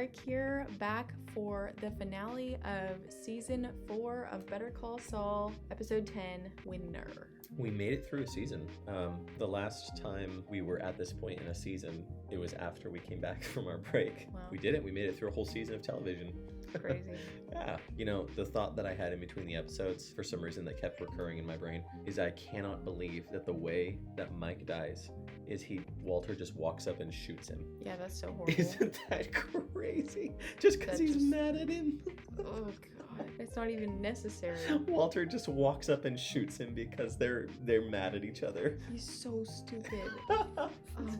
Eric here, back for the finale of season 4 of Better Call Saul, episode 10, Winner. We made it through a season. The last time we were at this point in a season, it was after we came back from our break. Wow. We did it. We made it through a whole season of television. Crazy. Yeah. You know, the thought that I had in between the episodes, for some reason that kept recurring in my brain, is I cannot believe that the way that Mike dies is Walter just walks up and shoots him. Yeah, that's so horrible. Isn't that crazy? Just because he's mad at him. Oh god, it's not even necessary. Walter just walks up and shoots him because they're mad at each other. He's so stupid.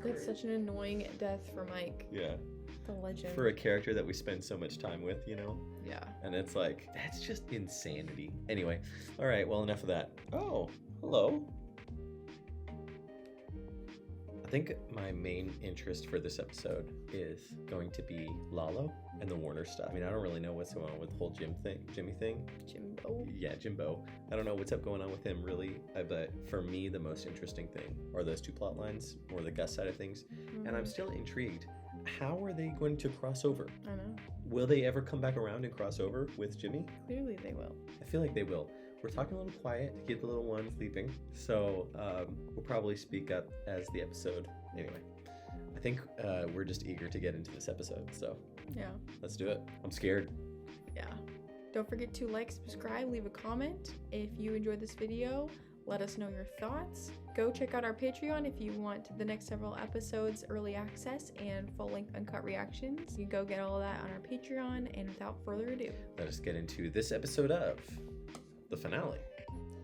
That's such an annoying death for Mike. Yeah. The legend. For a character that we spend so much time with, you know? Yeah. And it's like, that's just insanity. Anyway, all right, well, enough of that. Oh, hello. I think my main interest for this episode is going to be Lalo and the Warner stuff. I mean, I don't really know what's going on with the whole Jimmy thing. Jimbo? Yeah, Jimbo. I don't know what's up going on with him, really. But for me, the most interesting thing are those two plot lines, or the Gus side of things. Mm-hmm. And I'm still intrigued. How are they going to cross over? I know. Will they ever come back around and cross over with Jimmy? Clearly they will. I feel like they will. We're talking a little quiet to keep the little one sleeping. So we'll probably speak up as the episode. Anyway, I think we're just eager to get into this episode. So yeah, let's do it. I'm scared. Yeah. Don't forget to like, subscribe, leave a comment. If you enjoyed this video, let us know your thoughts. Go check out our Patreon if you want the next several episodes early access and full-length uncut reactions. You can go get all of that on our Patreon, and without further ado, let us get into this episode of the finale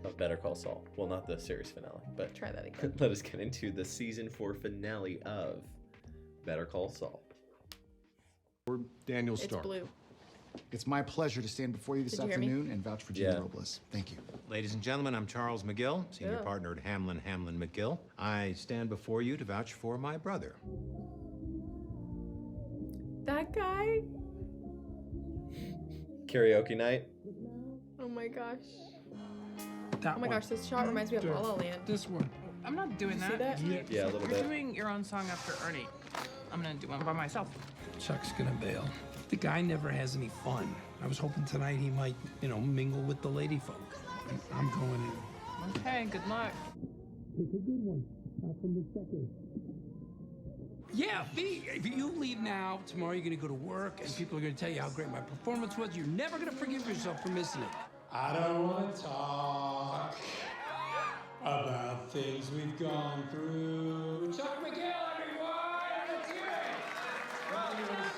of Better Call Saul. Well, not the series finale, but try that again. Let us get into the season 4 finale of Better Call Saul. Daniel Starr. It's blue. It's my pleasure to stand before you this afternoon and vouch for Jimmy Robles. Thank you. Ladies and gentlemen, I'm Charles McGill, senior partner at Hamlin McGill. I stand before you to vouch for my brother. That guy? Karaoke night. Oh my gosh. That oh my gosh, this shot reminds me of La La Land. This one. I'm not doing Did you that. see that? Yeah, a little You're bit. doing your own song after Ernie. I'm gonna do one by myself. Chuck's gonna bail. The guy never has any fun. I was hoping tonight he might, mingle with the lady folk. I'm going in. Okay, good luck. Pick a good one. Not from the second. Yeah, if you leave now, tomorrow you're gonna go to work and people are gonna tell you how great my performance was. You're never gonna forgive yourself for missing it. I don't wanna talk about things we've gone through. Chuck McGill, everyone! Let's hear it! What do you want to say?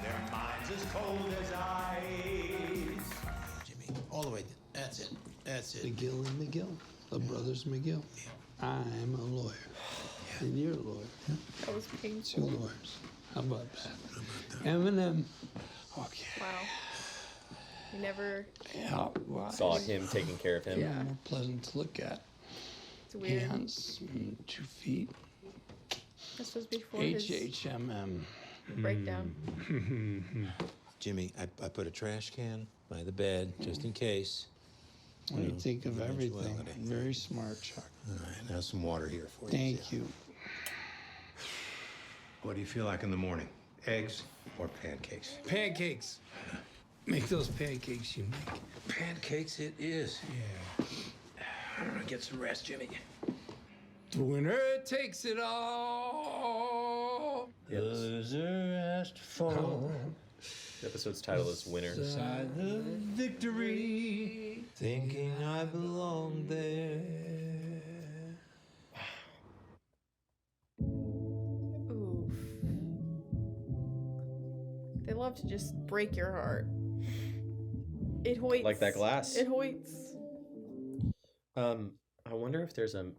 Their minds as cold as ice. Jimmy, all the way. That's it. That's it. McGill and McGill, the brothers McGill. Yeah. I'm a lawyer, and you're a lawyer. That was Two painful. lawyers. How about that? Eminem. Okay. Wow. You never... Yeah, well, Saw him taking care of him. yeah, more pleasant to look at. It's weird. Hands, 2 feet. This was before his HHMM. breakdown. Jimmy, I put a trash can by the bed just in case. When you think of everything. eventuality. Very smart, Chuck. All right, now some water here for you. Thank you. What do you feel like in the morning? Eggs or pancakes? Pancakes. Make those pancakes you make. Pancakes it is. Yeah. Get some rest, Jimmy. The winner takes it all. Loser has to fall. The episode's title is Winner. Beside the victory, thinking I belong there. Oof. They love to just break your heart. It hoits. Like that glass. It hoits. I wonder if there's a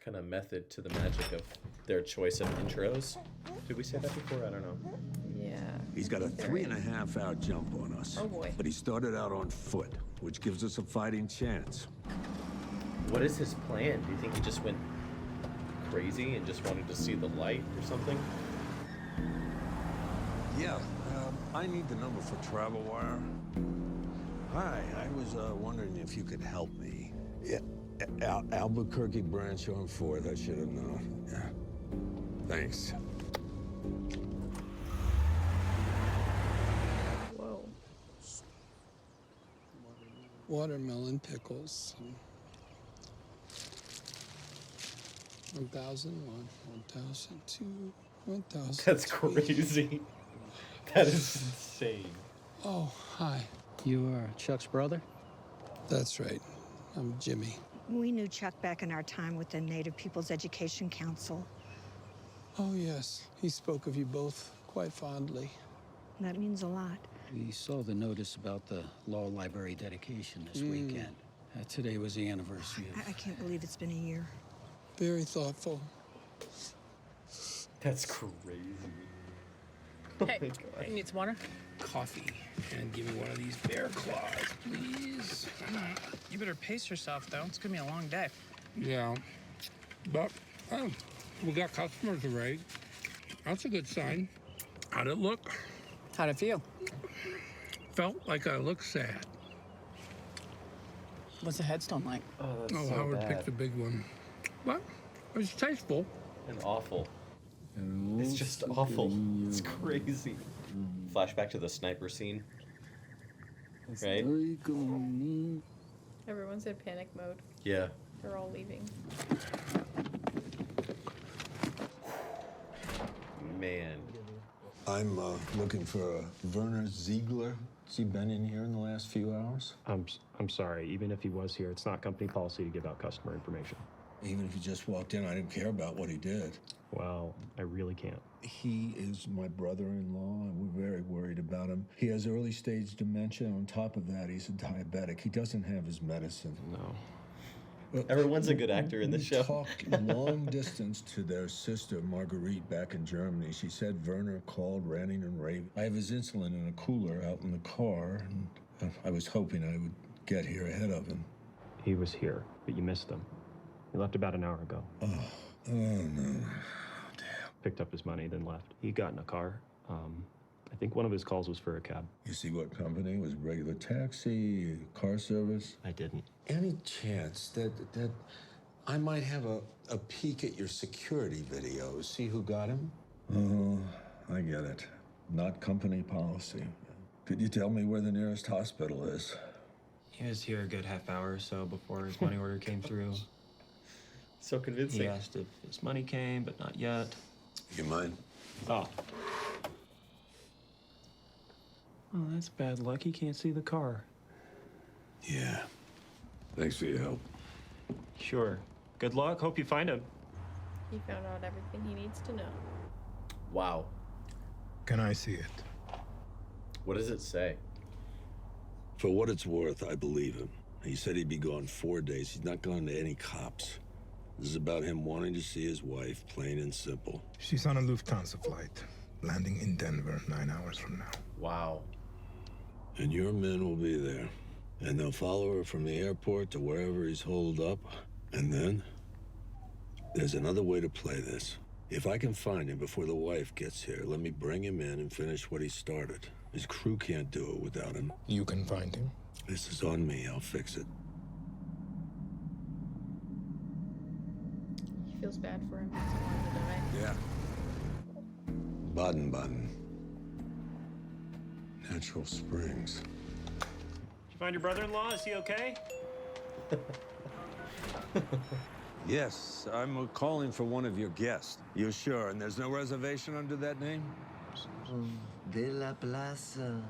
kind of method to the magic of their choice of intros. Did we say that before? I don't know. Yeah. He's got a 3.5-hour jump on us. Oh boy. But he started out on foot, which gives us a fighting chance. What is his plan? Do you think he just went crazy and just wanted to see the light or something. Yeah, I need the number for Travel Wire. Hi, I was wondering if you could help me. Yeah, Albuquerque branch on 4th, I should have known. Yeah. Thanks. Whoa. Watermelon pickles. 1,001, 1,002, 1,000. That's crazy. That is insane. Oh, hi. You are Chuck's brother? That's right. I'm Jimmy. We knew Chuck back in our time with the Native People's Education Council. Oh, yes. He spoke of you both quite fondly. That means a lot. We saw the notice about the law library dedication this weekend. Today was the anniversary of... I can't believe it's been a year. Very thoughtful. That's crazy. Hey, you need some water? Coffee. And give me one of these bear claws, please. You better pace yourself, though. It's gonna be a long day. Yeah. But, we got customers already. That's a good sign. How'd it look? How'd it feel? Felt like I looked sad. What's the headstone like? Oh, that's so Howard bad. picked a big one. But it was tasteful. And awful. It's just awful. It's crazy. Flashback to the sniper scene. Right? Everyone's in panic mode. Yeah. They're all leaving. Man. I'm looking for Werner Ziegler. Has he been in here in the last few hours? I'm sorry. Even if he was here, it's not company policy to give out customer information. Even if he just walked in, I didn't care about what he did. Well, I really can't. He is my brother-in-law, and we're very worried about him. He has early-stage dementia. On top of that, he's a diabetic. He doesn't have his medicine. No. Everyone's a good actor in this show. Talked long distance to their sister, Marguerite, back in Germany. She said Werner called, ranting and raving. I have his insulin in a cooler out in the car, and I was hoping I would get here ahead of him. He was here, but you missed him. He left about an hour ago. Oh no. Picked up his money, then left. He got in a car. I think one of his calls was for a cab. You see what company? Was it regular taxi, car service? I didn't. Any chance that I might have a peek at your security videos, see who got him? Oh, I get it. Not company policy. Could you tell me where the nearest hospital is? He was here a good half hour or so before his money order came through. So convincing. He asked if his money came, but not yet. You mind? Oh. Well, that's bad luck. He can't see the car. Yeah. Thanks for your help. Sure. Good luck. Hope you find him. He found out everything he needs to know. Wow. Can I see it? What does it say? For what it's worth, I believe him. He said he'd be gone 4 days. He's not gone to any cops. This is about him wanting to see his wife, plain and simple. She's on a Lufthansa flight, landing in Denver 9 hours from now. Wow. And your men will be there. And they'll follow her from the airport to wherever he's holed up. And then, there's another way to play this. If I can find him before the wife gets here, let me bring him in and finish what he started. His crew can't do it without him. You can find him? This is on me. I'll fix it. He feels bad for him. He doesn't want him to die. Yeah. Baden-Baden. Natural Springs. Did you find your brother-in-law? Is he okay? Yes, I'm calling for one of your guests. You sure? And there's no reservation under that name? De la plaza,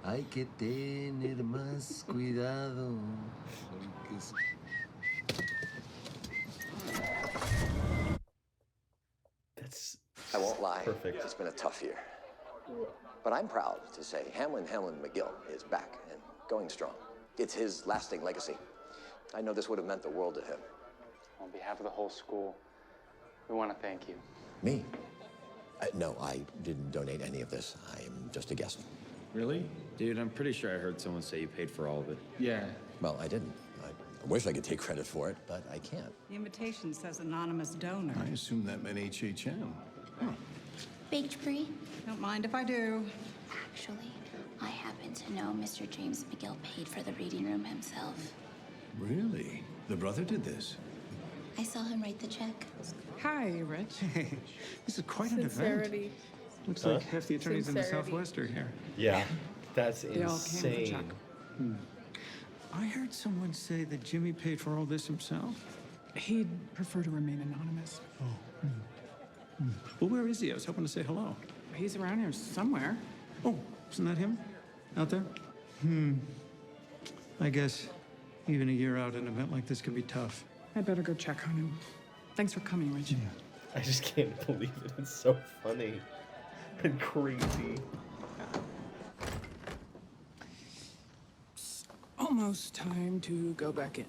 hay que tener más cuidado. That's I won't lie. perfect. It's been a tough year. But I'm proud to say Hamlin McGill is back and going strong. It's his lasting legacy. I know this would have meant the world to him. On behalf of the whole school, we want to thank you. Me? No, I didn't donate any of this. I am just a guest. Really? Dude, I'm pretty sure I heard someone say you paid for all of it. Yeah. Well, I didn't. I wish I could take credit for it, but I can't. The invitation says anonymous donor. I assume that meant HHM. Huh. Baked brie? Don't mind if I do. Actually, I happen to know Mr. James McGill paid for the reading room himself. Really? The brother did this? I saw him write the check. Hi, Rich. Hey, this is quite an event. Sincerity. Looks like half the attorneys in the Sincerity. Southwest are here. Yeah, that's They all came with a insane. check. I heard someone say that Jimmy paid for all this himself. He'd prefer to remain anonymous. Well, where is he? I was hoping to say hello. He's around here somewhere. Oh, isn't that him? Out there? I guess even a year out, an event like this can be tough. I better go check on him. Thanks for coming, Rich. I just can't believe it. It's so funny and crazy. Almost time to go back in.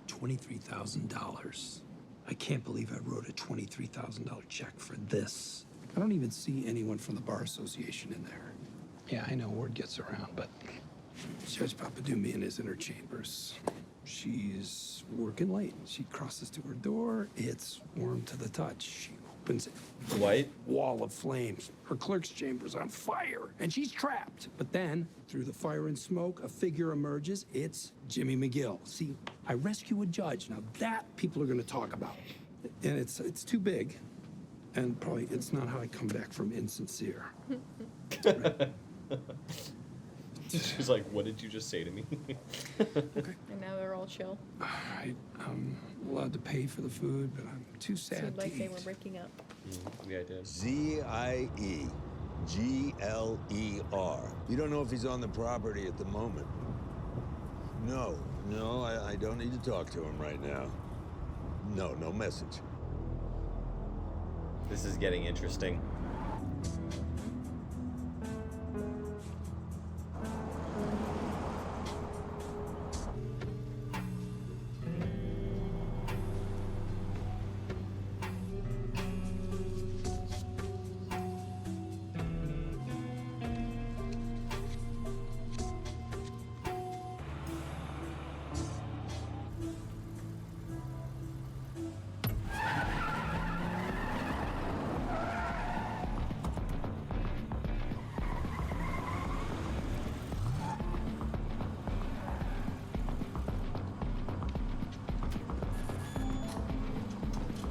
$23,000. I can't believe I wrote a $23,000 check for this. I don't even see anyone from the Bar Association in there. Yeah, I know word gets around, but Judge Papadumi in his inner chambers. She's working late. She crosses to her door. It's warm to the touch. She opens it. White? Wall of flames. Her clerk's chamber's on fire, and she's trapped. But then, through the fire and smoke, a figure emerges. It's Jimmy McGill. See, I rescue a judge. Now that people are going to talk about. And it's too big. And probably it's not how I come back from insincere. She's like, what did you just say to me? And now they're all chill. All right, I'm allowed to pay for the food, but I'm too sad Seemed like to they eat. were breaking up. Yeah, I did. ZIEGLER. You don't know if he's on the property at the moment. No, I don't need to talk to him right now. No message. This is getting interesting.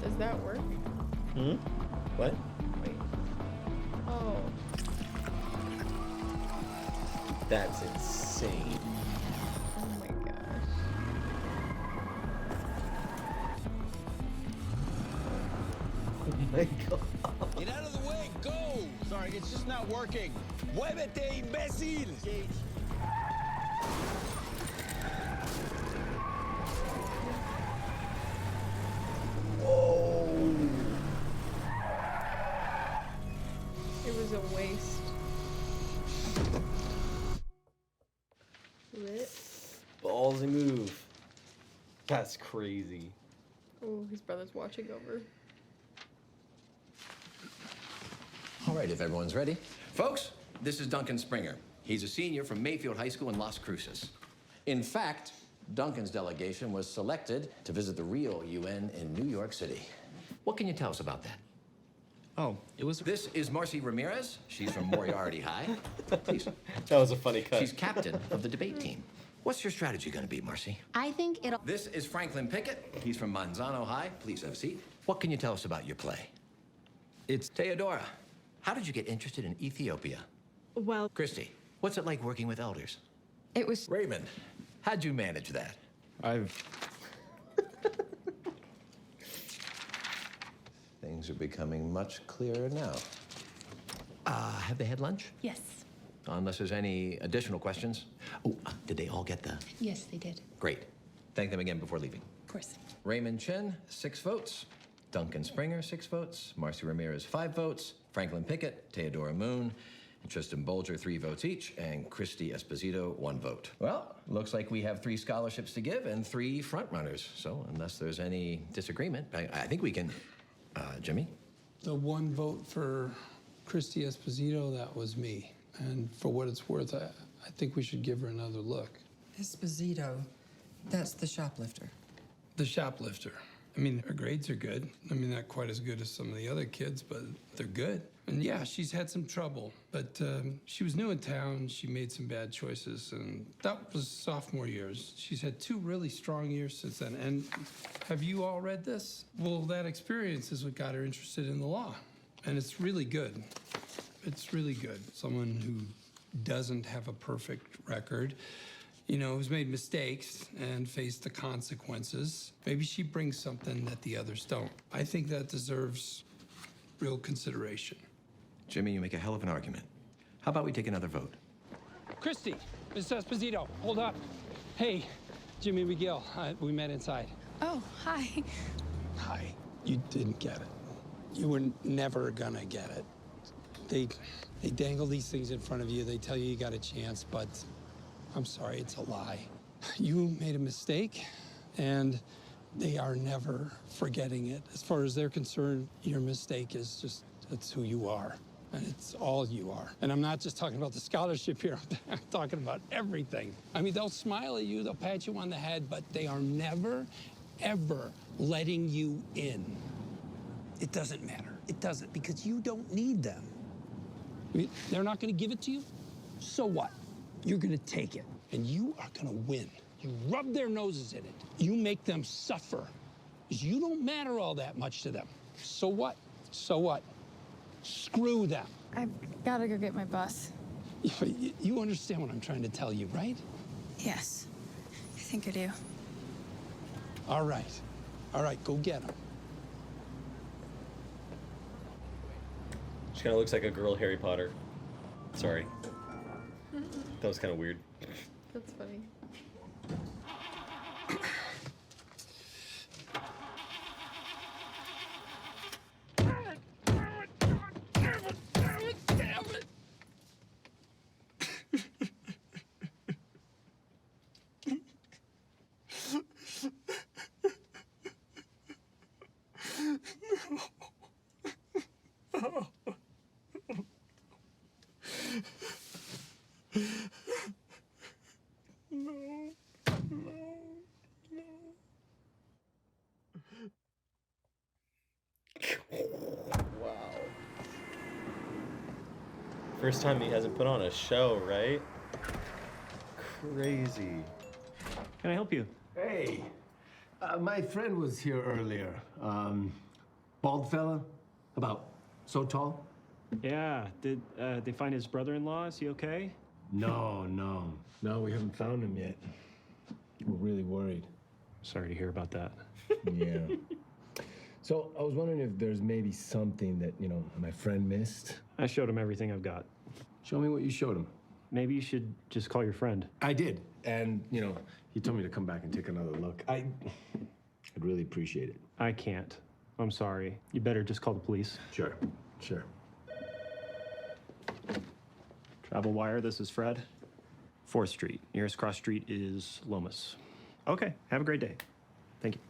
Does that work? What? Wait. Oh. That's insane. Oh my gosh. Oh my god. Get out of the way, go! Sorry, it's just not working. Muévete, imbécil! It was a waste. Lit. Ballsy move. That's crazy. Oh, his brother's watching over. All right, if everyone's ready. Folks, this is Duncan Springer. He's a senior from Mayfield High School in Las Cruces. In fact, Duncan's delegation was selected to visit the real UN in New York City. What can you tell us about that? Oh, it was... This is Marcy Ramirez. She's from Moriarty High. Please. That was a funny cut. She's captain of the debate team. What's your strategy going to be, Marcy? I think it'll... This is Franklin Pickett. He's from Manzano High. Please have a seat. What can you tell us about your play? It's Theodora. How did you get interested in Ethiopia? Well, Christy, what's it like working with elders? it was... Raymond, how'd you manage that? Things are becoming much clearer now. Have they had lunch? Yes. Unless there's any additional questions. Oh, did they all get the... Yes, they did. Great. Thank them again before leaving. Of course. Raymond Chen, 6 votes. Duncan Springer, 6 votes. Marcy Ramirez, 5 votes. Franklin Pickett, Theodora Moon, and Tristan Bolger, 3 votes each. And Christy Esposito, 1 vote. Well, looks like we have 3 scholarships to give and 3 frontrunners. So unless there's any disagreement, I think we can... Jimmy? The 1 vote for Christy Esposito, that was me. And for what it's worth, I think we should give her another look. Esposito That's the shoplifter. The shoplifter. I mean, her grades are good. I mean, not quite as good as some of the other kids, but they're good. And yeah, she's had some trouble, but she was new in town. She made some bad choices, and that was sophomore years. She's had 2 really strong years since then. And have you all read this? Well, that experience is what got her interested in the law. And it's really good. It's really good. Someone who doesn't have a perfect record, you know, who's made mistakes and faced the consequences. Maybe she brings something that the others don't. I think that deserves real consideration. Jimmy, you make a hell of an argument. How about we take another vote? Christy, Mr. Esposito, hold up. Hey, Jimmy McGill, we met inside. Oh, hi. Hi. You didn't get it. You were never gonna get it. They dangle these things in front of you. They tell you got a chance, but I'm sorry, it's a lie. You made a mistake, and they are never forgetting it. As far as they're concerned, your mistake is just, it's who you are, and it's all you are. And I'm not just talking about the scholarship here, I'm talking about everything. I mean, they'll smile at you, they'll pat you on the head, but they are never, ever letting you in. It doesn't matter. It doesn't, because you don't need them. I mean, they're not gonna give it to you, so what? You're gonna take it, and you are gonna win. You rub their noses in it. You make them suffer. Because you don't matter all that much to them. So what? So what? Screw them. I've gotta go get my bus. You understand what I'm trying to tell you, right? Yes, I think I do. All right. All right, go get them. She kind of looks like a girl Harry Potter. Sorry. That was kind of weird. That's funny. Wow. First time he hasn't put on a show, right? Crazy. Can I help you? Hey, my friend was here earlier. Bald fella, about so tall. Yeah, did they find his brother-in-law? Is he okay? No, we haven't found him yet. We're really worried. Sorry to hear about that. Yeah. So I was wondering if there's maybe something that, you know, my friend missed. I showed him everything I've got. Show me what you showed him. Maybe you should just call your friend. I did. And, you know, he told me to come back and take another look. I'd really appreciate it. I can't. I'm sorry. You better just call the police. Sure. Travel Wire, this is Fred. 4th Street. Nearest cross street is Lomas. Okay, have a great day. Thank you.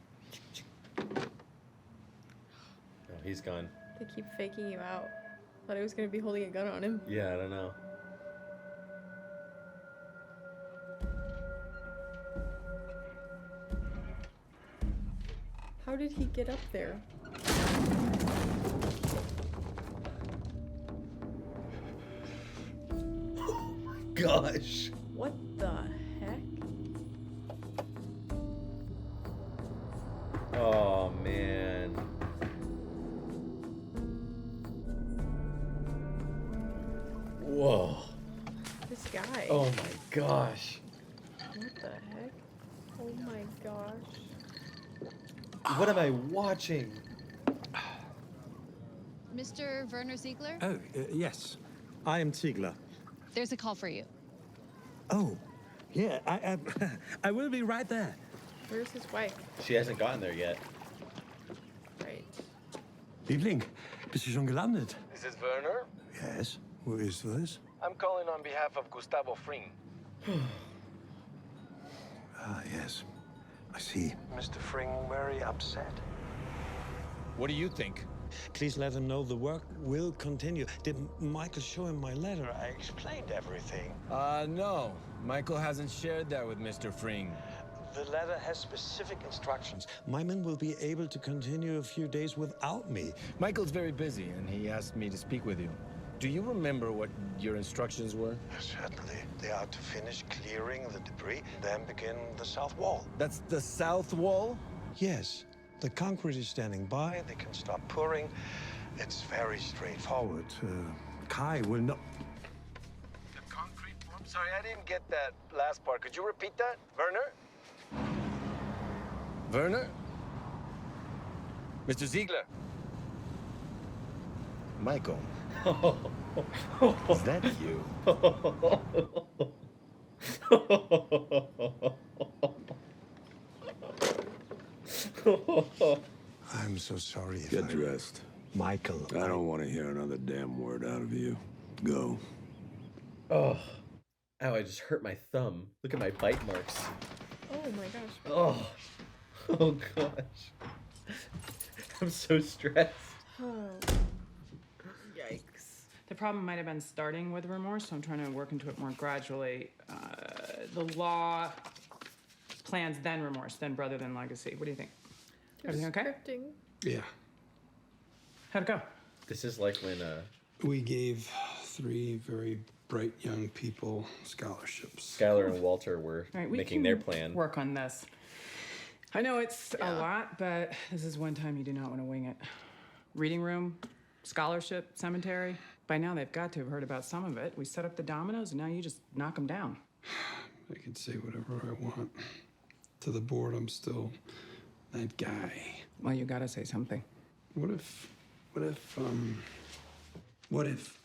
Oh, he's gone. They keep faking you out. Thought he was gonna be holding a gun on him. Yeah, I don't know. How did he get up there? Gosh. What the heck? Oh, man. Whoa. This guy. Oh, my gosh. What the heck? Oh my gosh. What am I watching? Mr. Werner Ziegler? Oh, yes. I am Ziegler. There's a call for you. Oh, yeah, I will be right there. Where's his wife? She hasn't gotten there yet. Right. Liebling, bist du schon gelandet? Is this Werner? Yes. Who is this? I'm calling on behalf of Gustavo Fring. Ah, yes. I see. Mr. Fring very upset. What do you think? Please let him know the work will continue. Did Michael show him my letter? I explained everything. No. Michael hasn't shared that with Mr. Fring. The letter has specific instructions. My men will be able to continue a few days without me. Michael's very busy, and he asked me to speak with you. Do you remember what your instructions were? Certainly. They are to finish clearing the debris, then begin the south wall. That's the south wall? Yes, the concrete is standing by. They can stop pouring. It's very straightforward. Kai will not. The concrete wall? I'm sorry, I didn't get that last part. Could you repeat that? Werner? Werner? Mr. Ziegler? Michael? Is that you? I'm so sorry. If Get dressed. Michael. I don't want to hear another damn word out of you. Go. Oh. Ow, I just hurt my thumb. Look at my bite marks. Oh my gosh. Oh. Oh gosh. I'm so stressed. Oh. Yikes. The problem might have been starting with remorse, so I'm trying to work into it more gradually. The law plans then remorse, then brother, then legacy. What do you think? Everything okay? Scripting. Yeah. How'd it go? This is like when We gave 3 very bright young people scholarships. Skylar and Walter were All right, we making can their plan. Work on this. I know it's a lot, but this is one time you do not want to wing it. Reading room, scholarship, cemetery. By now they've got to have heard about some of it. We set up the dominoes and now you just knock them down. I can say whatever I want. To the board, I'm still that guy. Well, you gotta say something. What if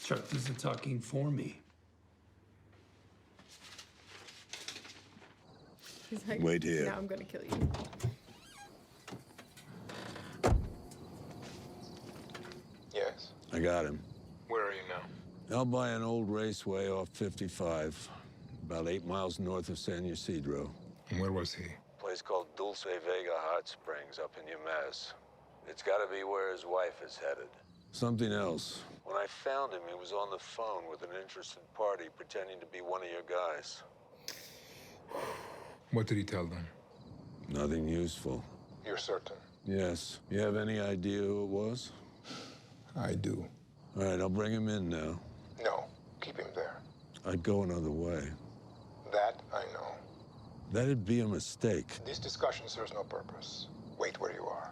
Chuck does the talking for me? He's like, Wait here. now I'm gonna kill you. Yes. I got him. Where are you now? Out by an old raceway off 55, about 8 miles north of San Ysidro. And where was he? Place called Dulce Vega Hot Springs up in Yumez. It's gotta be where his wife is headed. Something else. When I found him, he was on the phone with an interested party pretending to be one of your guys. What did he tell them? Nothing useful. You're certain? Yes. You have any idea who it was? I do. All right, I'll bring him in now. No, keep him there. I'd go another way. That I know. That'd be a mistake. This discussion serves no purpose. Wait where you are.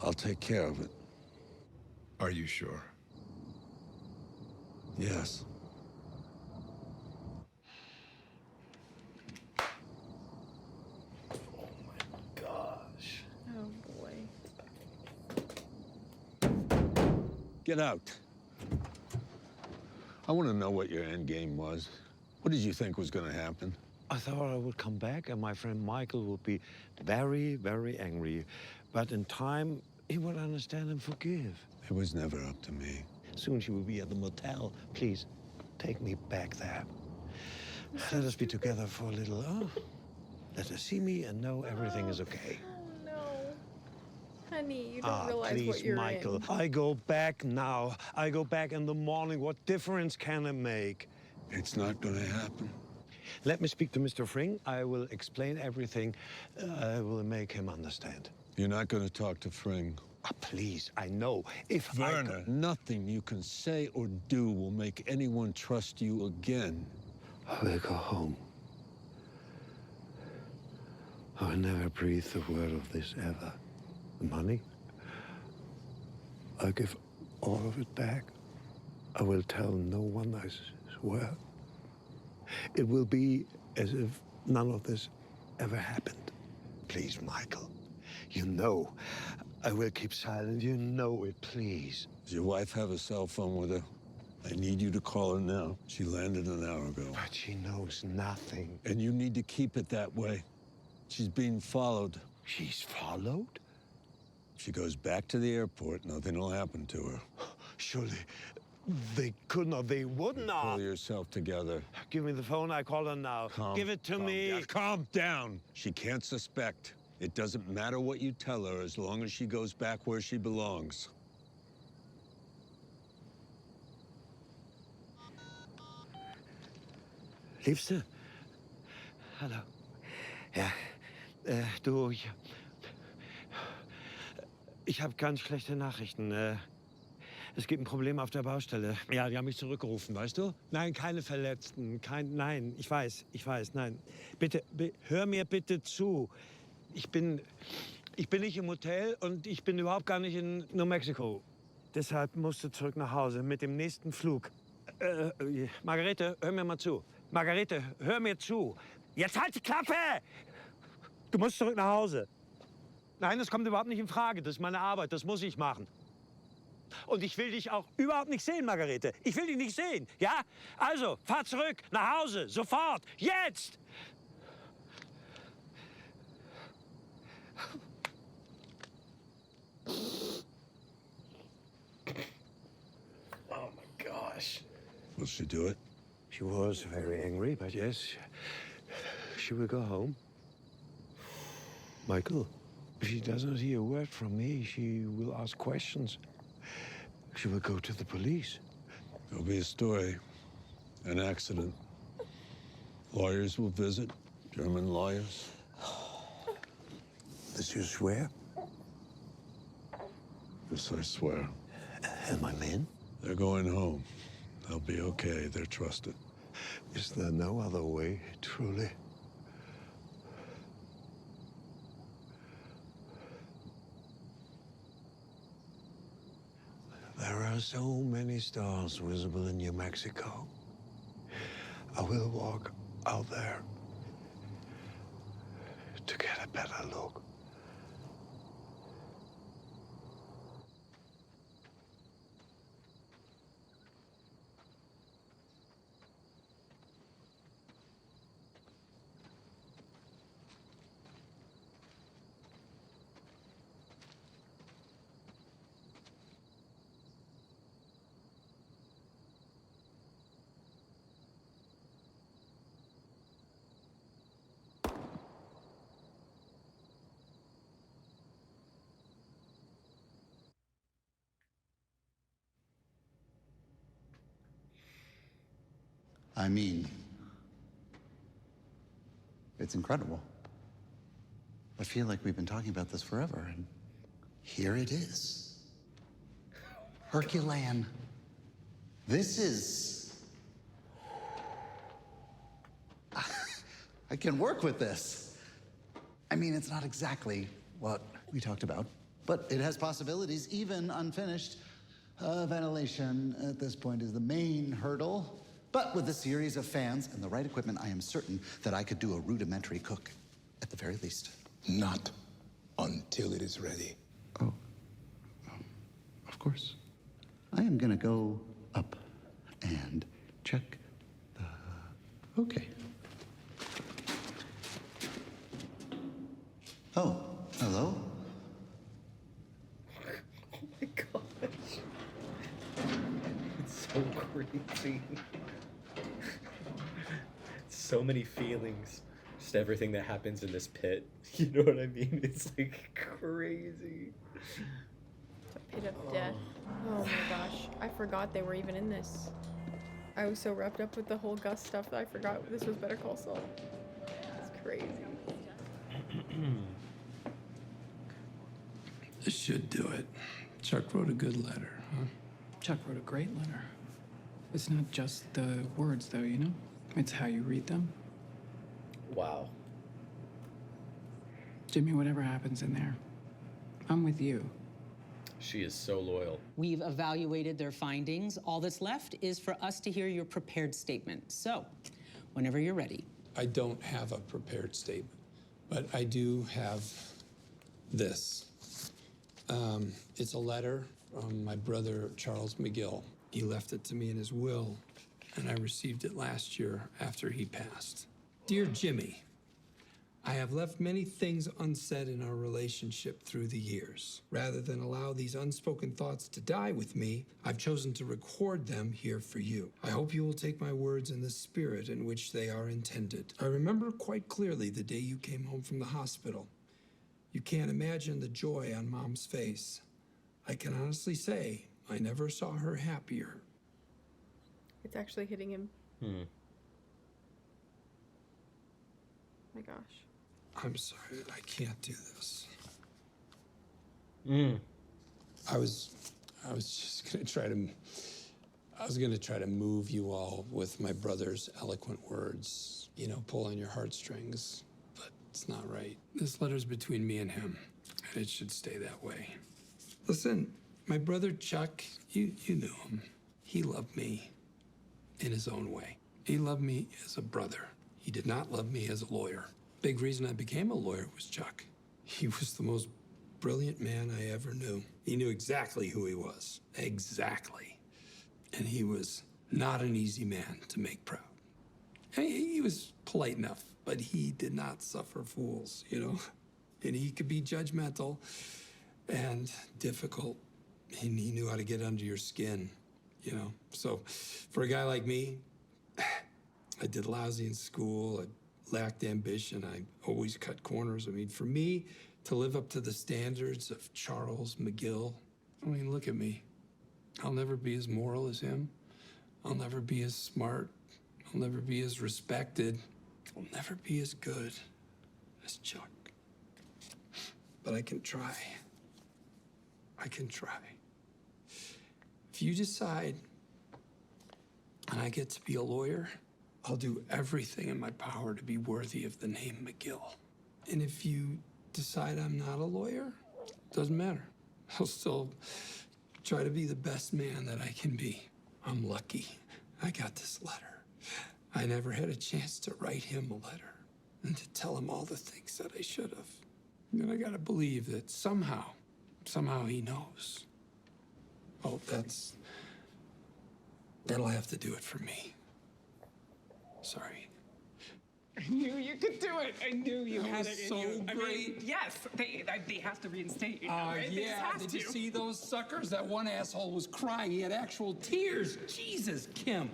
I'll take care of it. Are you sure? Yes. Gosh. Oh boy. Get out. I want to know what your end game was. What did you think was going to happen? I thought I would come back and my friend Michael would be very, very angry. But in time, he would understand and forgive. It was never up to me. Soon she will be at the motel. Please, take me back there. Let us be together for a little, let her see me and know everything is okay. Oh no. Honey, you don't realize please, what you're Michael. in. I go back now. I go back in the morning. What difference can it make? It's not going to happen. Let me speak to Mr. Fring. I will explain everything. I will make him understand. You're not going to talk to Fring. Please, I know. If Werner, nothing you can say or do will make anyone trust you again. I will go home. I will never breathe a word of this ever. The money, I'll give all of it back. I will tell no one, I swear. It will be as if none of this ever happened. Please, Michael, you know I will keep silent. You know it, please. Does your wife have a cell phone with her? I need you to call her now. She landed an hour ago. But she knows nothing. And you need to keep it that way. She's being followed. She's followed? She goes back to the airport. Nothing will happen to her. Surely they could not, they would not. Pull yourself together. Give me the phone, I call her now. Give it to me. Calm down. She can't suspect. It doesn't matter what you tell her as long as she goes back where she belongs. Liebste? Hallo. Ja, du, ich habe ganz schlechte Nachrichten. Es gibt ein Problem auf der Baustelle. Ja, die haben mich zurückgerufen, weißt du? Nein, keine Verletzten. Nein, ich weiß, nein. Bitte, hör mir bitte zu. Ich bin nicht im Hotel und ich bin überhaupt gar nicht in New Mexico. Deshalb musst du zurück nach Hause mit dem nächsten Flug. Margarete, hör mir mal zu. Margarete, hör mir zu. Jetzt halt die Klappe! Du musst zurück nach Hause. Nein, das kommt überhaupt nicht in Frage. Das ist meine Arbeit, das muss ich machen. Und ich will dich auch überhaupt nicht sehen, Margarete. Ich will dich nicht sehen, ja? Also, fahr zurück, nach Hause, sofort, jetzt! Oh my gosh. Will she do it? She was very angry, but yes, she will go home. Michael, if she does not hear a word from me, she will ask questions. She will go to the police. There'll be a story. An accident. Lawyers will visit. German lawyers. Does you swear? Yes, I swear. And my men? They're going home. They'll be okay. They're trusted. Is there no other way, truly? There are so many stars visible in New Mexico. I will walk out there to get a better look. I mean, it's incredible. I feel like we've been talking about this forever, and here it is. Herculean. This is... I can work with this. I mean, it's not exactly what we talked about, but it has possibilities, even unfinished. Ventilation at this point is the main hurdle. But with a series of fans and the right equipment, I am certain that I could do a rudimentary cook, at the very least. Not until it is ready. Oh. Of course. I am gonna go up and check the... Okay. Oh, hello? Oh my gosh. It's so crazy. So many feelings. Just everything that happens in this pit. You know what I mean? It's like crazy. Pit of death. Oh my gosh. I forgot they were even in this. I was so wrapped up with the whole Gus stuff that I forgot this was Better Call Saul. It's crazy. This should do it. Chuck wrote a good letter, huh? Chuck wrote a great letter. It's not just the words, though, you know? It's how you read them. Wow. Jimmy, whatever happens in there, I'm with you. She is so loyal. We've evaluated their findings. All that's left is for us to hear your prepared statement. So, whenever you're ready. I don't have a prepared statement, but I do have this. It's a letter from my brother, Charles McGill. He left it to me in his will, and I received it last year after he passed. Dear Jimmy, I have left many things unsaid in our relationship through the years. Rather than allow these unspoken thoughts to die with me, I've chosen to record them here for you. I hope you will take my words in the spirit in which they are intended. I remember quite clearly the day you came home from the hospital. You can't imagine the joy on Mom's face. I can honestly say I never saw her happier. It's actually hitting him. my gosh. I'm sorry that I can't do this. Mm. I was just gonna try to. I was gonna try to move you all with my brother's eloquent words. You know, pull on your heartstrings, but it's not right. This letter's between me and him, and it should stay that way. Listen, my brother Chuck, you knew him. He loved me in his own way. He loved me as a brother. He did not love me as a lawyer. Big reason I became a lawyer was Chuck. He was the most brilliant man I ever knew. He knew exactly who he was. Exactly. And he was not an easy man to make proud. He was polite enough, but he did not suffer fools, you know? And he could be judgmental and difficult, and he knew how to get under your skin, you know? So for a guy like me, I did lousy in school, I lacked ambition, I always cut corners. I mean, for me to live up to the standards of Charles McGill, I mean, look at me. I'll never be as moral as him. I'll never be as smart. I'll never be as respected. I'll never be as good as Chuck. But I can try. I can try. If you decide and I get to be a lawyer, I'll do everything in my power to be worthy of the name McGill. And if you decide I'm not a lawyer, doesn't matter. I'll still try to be the best man that I can be. I'm lucky. I got this letter. I never had a chance to write him a letter and to tell him all the things that I should have. And I gotta believe that somehow he knows. Oh, that'll have to do it for me. Sorry. I knew you could do it. I knew you had it in so you. I mean, great. yes, they have to reinstate you. Right? They just Yeah, have did to. you see those suckers? That one asshole was crying. He had actual tears. Jesus, Kim.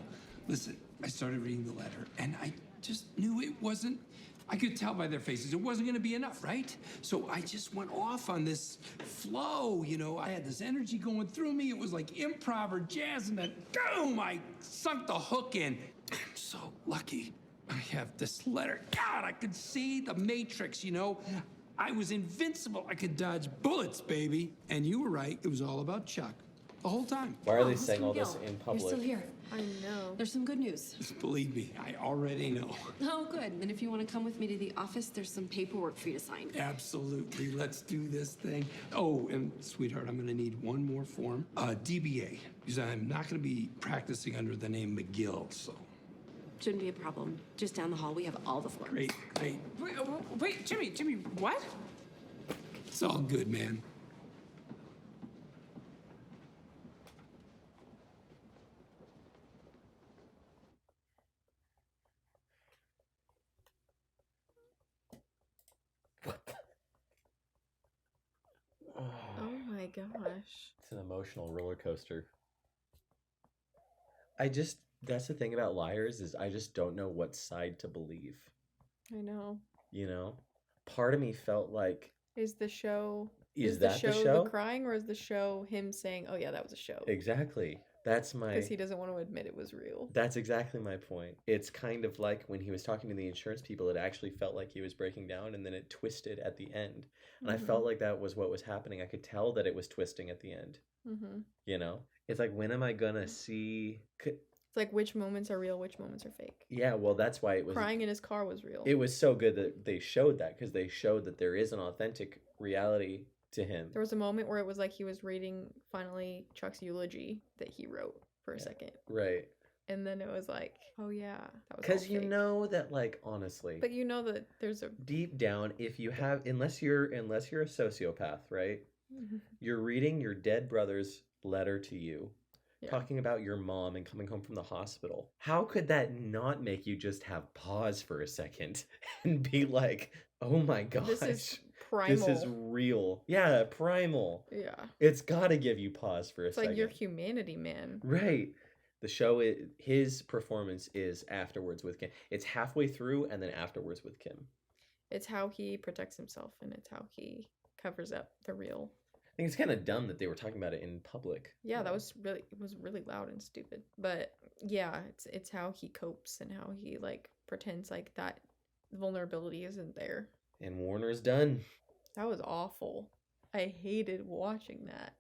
Listen, I started reading the letter, and I just knew it wasn't, I could tell by their faces, it wasn't gonna be enough, right? So I just went off on this flow, you know? I had this energy going through me. It was like improv or jazz, and then boom, I sunk the hook in. I'm so lucky. I have this letter. God, I could see the Matrix, you know? I was invincible. I could dodge bullets, baby. And you were right. It was all about Chuck. The whole time. Why are they saying all this in You're public? still here. I know. There's some good news. Just believe me, I already know. Oh, good. And if you want to come with me to the office, there's some paperwork for you to sign. Absolutely. Let's do this thing. Oh, and sweetheart, I'm gonna need one more form. DBA, because I'm not gonna be practicing under the name McGill, so. Shouldn't be a problem. Just down the hall, we have all the forms. Great. Wait, Jimmy, what? It's all good, man. Oh my gosh. It's an emotional roller coaster. That's the thing about liars is I just don't know what side to believe. I know. You know? Part of me felt like Is the show the show? the crying, or is the show him saying, "Oh yeah, that was a show"? Exactly. That's my Because he doesn't want to admit it was real. That's exactly my point. It's kind of like when he was talking to the insurance people, it actually felt like he was breaking down and then it twisted at the end. And I felt like that was what was happening. I could tell that it was twisting at the end. Mm-hmm. You know? It's like, when am I gonna see... It's like which moments are real, which moments are fake. Yeah, well, that's why it was... Crying in his car was real. It was so good that they showed that, because they showed that there is an authentic reality to him. There was a moment where it was like he was reading, finally, Chuck's eulogy that he wrote for a second. Right. And then it was like, oh yeah, that was Because you know that, like, honestly... But you know that there's a... Deep down, if you have... Unless you're a sociopath, right? You're reading your dead brother's letter to you, talking about your mom and coming home from the hospital. How could that not make you just have pause for a second and be like, oh my gosh, This is primal. This is real. Yeah, primal. Yeah. It's got to give you pause for a It's second. like your humanity, man. Right. The show, his performance is afterwards with Kim. It's halfway through and then afterwards with Kim. It's how he protects himself, and it's how he covers up the real. I think it's kind of dumb that they were talking about it in public. Yeah, it was really loud and stupid. But yeah, it's how he copes and how he like pretends like that vulnerability isn't there. And Warner's done. That was awful. I hated watching that.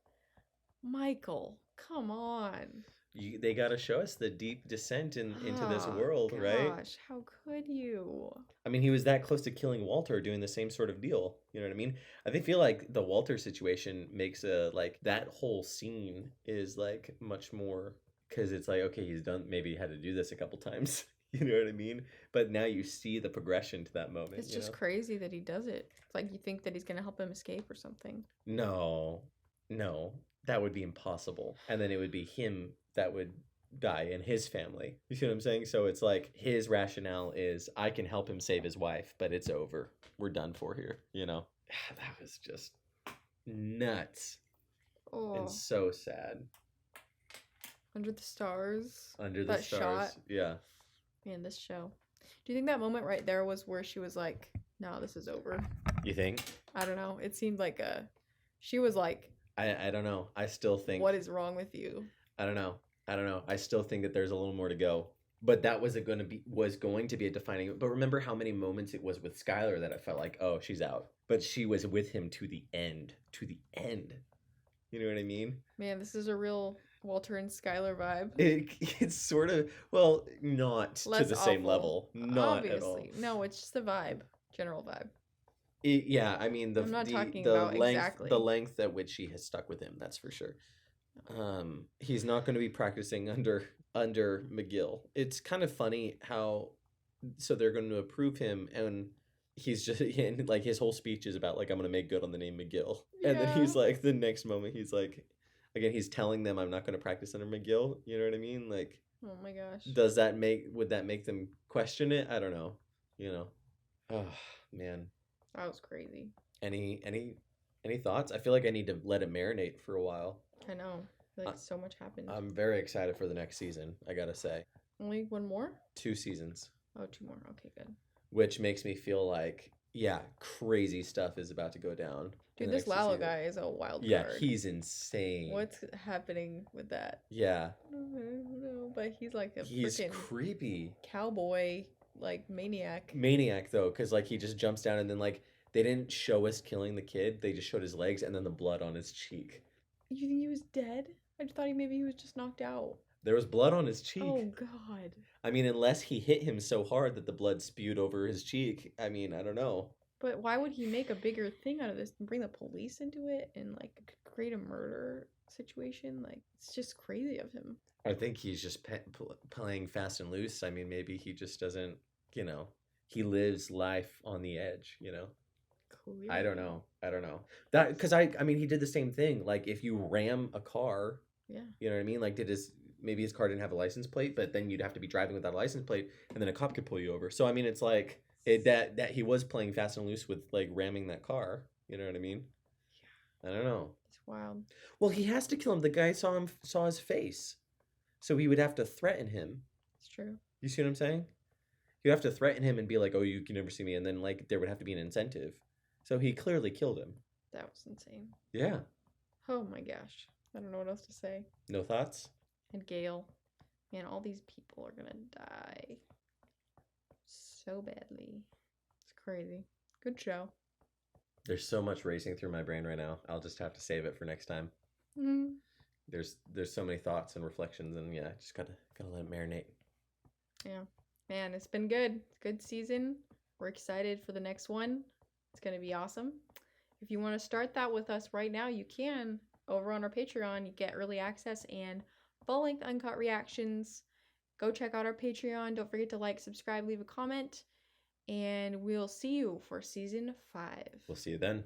Michael, come on. They got to show us the deep descent into this Oh, world, right? Gosh, how could you? I mean, he was that close to killing Walter doing the same sort of deal. You know what I mean? I feel like the Walter situation makes like that whole scene is like much more, because it's like, okay, he's done, maybe he had to do this a couple times. You know what I mean? But now you see the progression to that moment. It's just crazy that he does it. It's like you think that he's going to help him escape or something. No, that would be impossible. And then it would be him that would die and his family. You see what I'm saying? So it's like his rationale is, I can help him save his wife, but it's over. We're done for here, you know? That was just nuts. And so sad. Under the stars. Under the stars. Shot. Yeah. Man, this show. Do you think that moment right there was where she was like, no, this is over? You think? I don't know. It seemed like she was like, I don't know. I still think, what is wrong with you? I don't know. I still think that there's a little more to go. But that was going to be a defining. But remember how many moments it was with Skylar that I felt like, oh, she's out. But she was with him to the end. To the end. You know what I mean? Man, this is a real Walter and Skylar vibe. It's sort of, well, not Less to the same awful. level. Not Obviously. at all. No, it's just the vibe. General vibe. Yeah, I mean I'm not talking about length, exactly. the length at which he has stuck with him. That's for sure. He's not going to be practicing under McGill. It's kind of funny how, so they're going to approve him, and he's just like his whole speech is about like, I'm going to make good on the name McGill, and then he's like, the next moment he's like, again, he's telling them, I'm not going to practice under McGill. You know what I mean? Like, oh my gosh. Would that make them question it? I don't know. You know. Oh man. That was crazy. Any thoughts? I feel like I need to let it marinate for a while. I know. I feel like so much happened. I'm very excited for the next season, I gotta say. Only one more? 2 seasons. Oh, 2 more. Okay, good. Which makes me feel like, yeah, crazy stuff is about to go down. Dude, this Lalo guy is a wild card. Yeah, he's insane. What's happening with that? Yeah. I don't know, but he's like He's freaking creepy. Cowboy, like maniac. Maniac, though, because like he just jumps down and then like they didn't show us killing the kid. They just showed his legs and then the blood on his cheek. You think he was dead? I just thought maybe he was just knocked out. There was blood on his cheek. Oh, God. I mean, unless he hit him so hard that the blood spewed over his cheek. I mean, I don't know. But why would he make a bigger thing out of this and bring the police into it and like create a murder situation? Like, it's just crazy of him. I think he's just playing fast and loose. I mean, maybe he just doesn't, you know, he lives life on the edge, you know? Clearly. I don't know. That, because I mean, he did the same thing. Like, if you ram a car, yeah, you know what I mean? Like, maybe his car didn't have a license plate, but then you'd have to be driving without a license plate, and then a cop could pull you over. So, I mean, it's like, that he was playing fast and loose with, like, ramming that car. You know what I mean? Yeah. I don't know. It's wild. Well, he has to kill him. The guy saw his face. So he would have to threaten him. It's true. You see what I'm saying? You'd have to threaten him and be like, oh, you can never see me. And then, like, there would have to be an incentive. So he clearly killed him. That was insane. Yeah. Oh my gosh. I don't know what else to say. No thoughts? And Gail. Man, all these people are gonna die. So badly. It's crazy. Good show. There's so much racing through my brain right now. I'll just have to save it for next time. Mm. There's so many thoughts and reflections, and yeah, just gotta let it marinate. Yeah. Man, it's been good. Good season. We're excited for the next one. It's gonna be awesome. If you want to start that with us right now, you can. Over on our Patreon, you get early access and full-length uncut reactions. Go check out our Patreon. Don't forget to like, subscribe, leave a comment. And we'll see you for season 5. We'll see you then.